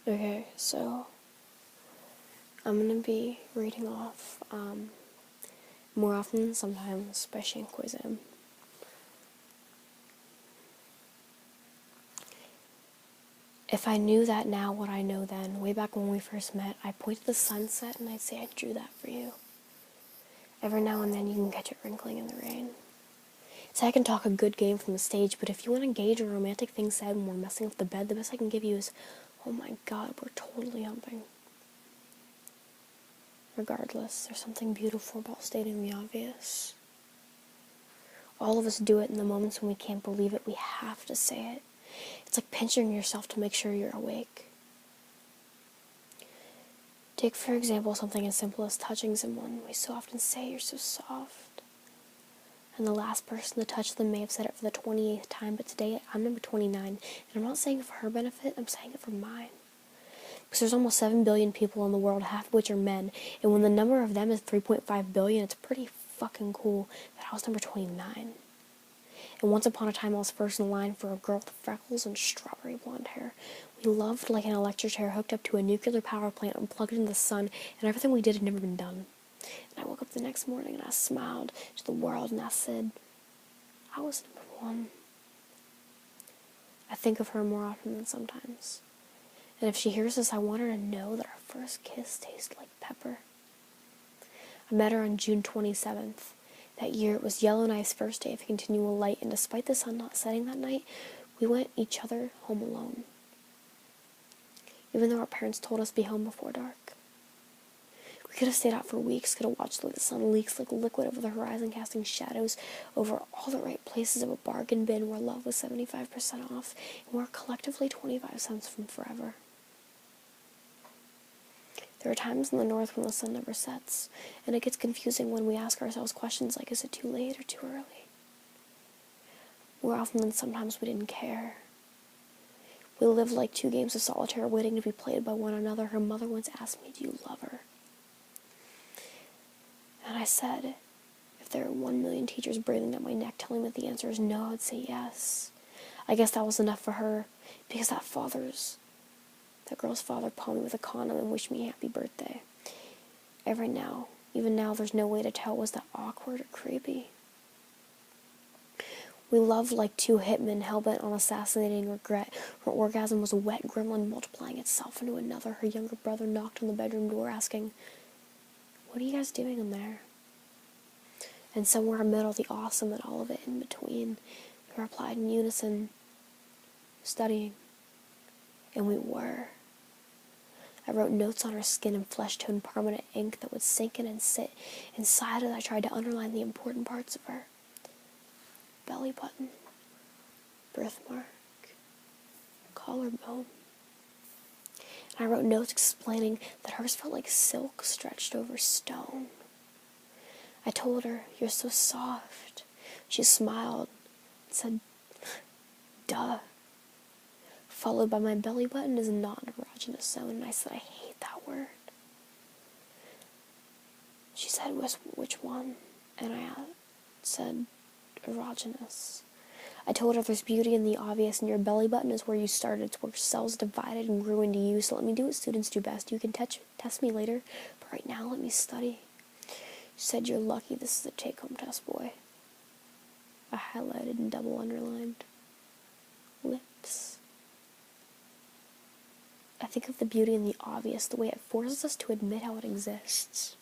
Okay, so I'm gonna be reading off more often than sometimes by Koyczan. If I knew that now what I know then, way back when we first met, I'd point to the sunset and I'd say I drew that for you. Every now and then you can catch it wrinkling in the rain. Say I can talk a good game from the stage, but if you want to engage in romantic things said when we're messing up the bed, the best I can give you is, oh my god, we're totally humping. Regardless, there's something beautiful about stating the obvious. All of us do it in the moments when we can't believe it. We have to say it. It's like pinching yourself to make sure you're awake. Take, for example, something as simple as touching someone. We so often say you're so soft. And the last person to touch them may have said it for the 28th time, but today I'm number 29. And I'm not saying it for her benefit, I'm saying it for mine. Because there's almost 7 billion people in the world, half of which are men. And when the number of them is 3.5 billion, it's pretty fucking cool that I was number 29. And once upon a time, I was first in line for a girl with freckles and strawberry blonde hair. We loved like an electric chair hooked up to a nuclear power plant and plugged into the sun, and everything we did had never been done. And I woke up the next morning and I smiled to the world and I said, I was number 1. I think of her more often than sometimes. And if she hears this, I want her to know that our first kiss tasted like pepper. I met her on June 27th. That year, it was Yellowknife's first day of continual light, and despite the sun not setting that night, we went each other home alone. Even though our parents told us to be home before dark. We could have stayed out for weeks, could have watched the sun leaks like liquid over the horizon, casting shadows over all the right places of a bargain bin where love was 75% off, and we're collectively 25 cents from forever. There are times in the north when the sun never sets, and it gets confusing when we ask ourselves questions like, is it too late or too early? More often than sometimes we didn't care. We lived like 2 games of solitaire waiting to be played by one another. Her mother once asked me, do you love her? And I said, if there were 1 million teachers breathing down my neck telling me that the answer is no, I'd say yes. I guess that was enough for her, because that girl's father palmed me with a condom and wished me a happy birthday. Even now, there's no way to tell was that awkward or creepy. We loved like 2 hitmen hell-bent on assassinating regret. Her orgasm was a wet gremlin multiplying itself into another. Her younger brother knocked on the bedroom door asking, what are you guys doing in there? And somewhere in the middle, the awesome and all of it in between, we replied in unison, studying. And we were. I wrote notes on her skin in flesh-toned permanent ink that would sink in and sit inside as I tried to underline the important parts of her. Belly button, birthmark, collarbone. And I wrote notes explaining that hers felt like silk stretched over stone. I told her, you're so soft. She smiled and said, duh. Followed by my belly button is not an erogenous zone, and I said, I hate that word. She said, which one? And I said, erogenous. I told her there's beauty in the obvious, and your belly button is where you started. It's where cells divided and grew into you, so let me do what students do best. You can test me later, but right now let me study. She said, you're lucky this is a take-home test, boy. I highlighted and double underlined. Lips. I think of the beauty in the obvious, the way it forces us to admit how it exists.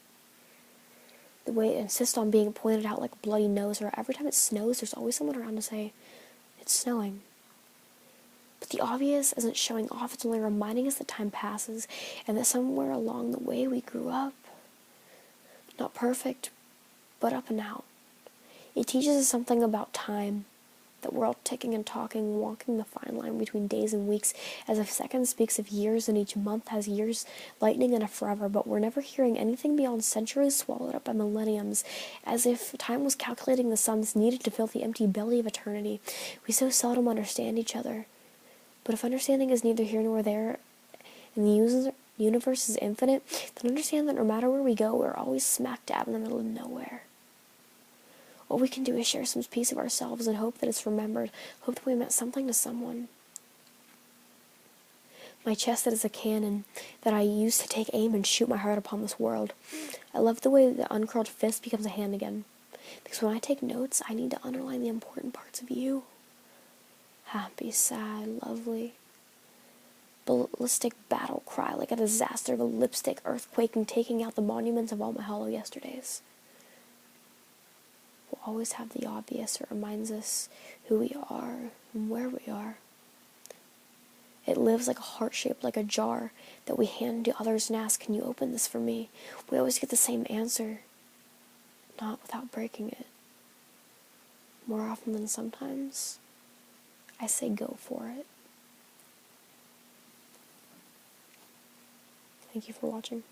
The way it insists on being pointed out like a bloody nose, or every time it snows, there's always someone around to say, it's snowing. But the obvious isn't showing off, it's only reminding us that time passes, and that somewhere along the way we grew up. Not perfect, but up and out. It teaches us something about time, that we're all ticking and talking, walking the fine line between days and weeks, as if seconds speaks of years and each month has years, lightning and a forever, but we're never hearing anything beyond centuries swallowed up by millenniums, as if time was calculating the sums needed to fill the empty belly of eternity. We so seldom understand each other. But if understanding is neither here nor there, and the universe is infinite, then understand that no matter where we go, we're always smack dab in the middle of nowhere. All we can do is share some piece of ourselves and hope that it's remembered, hope that we meant something to someone. My chest that is a cannon that I use to take aim and shoot my heart upon this world. I love the way the uncurled fist becomes a hand again. Because when I take notes, I need to underline the important parts of you. Happy, sad, lovely. Ballistic battle cry like a disaster, the lipstick earthquaking, taking out the monuments of all my hollow yesterdays. We'll always have the obvious that reminds us who we are and where we are. It lives like a heart shaped like a jar that we hand to others and ask, can you open this for me? We always get the same answer, not without breaking it. More often than sometimes, I say go for it. Thank you for watching.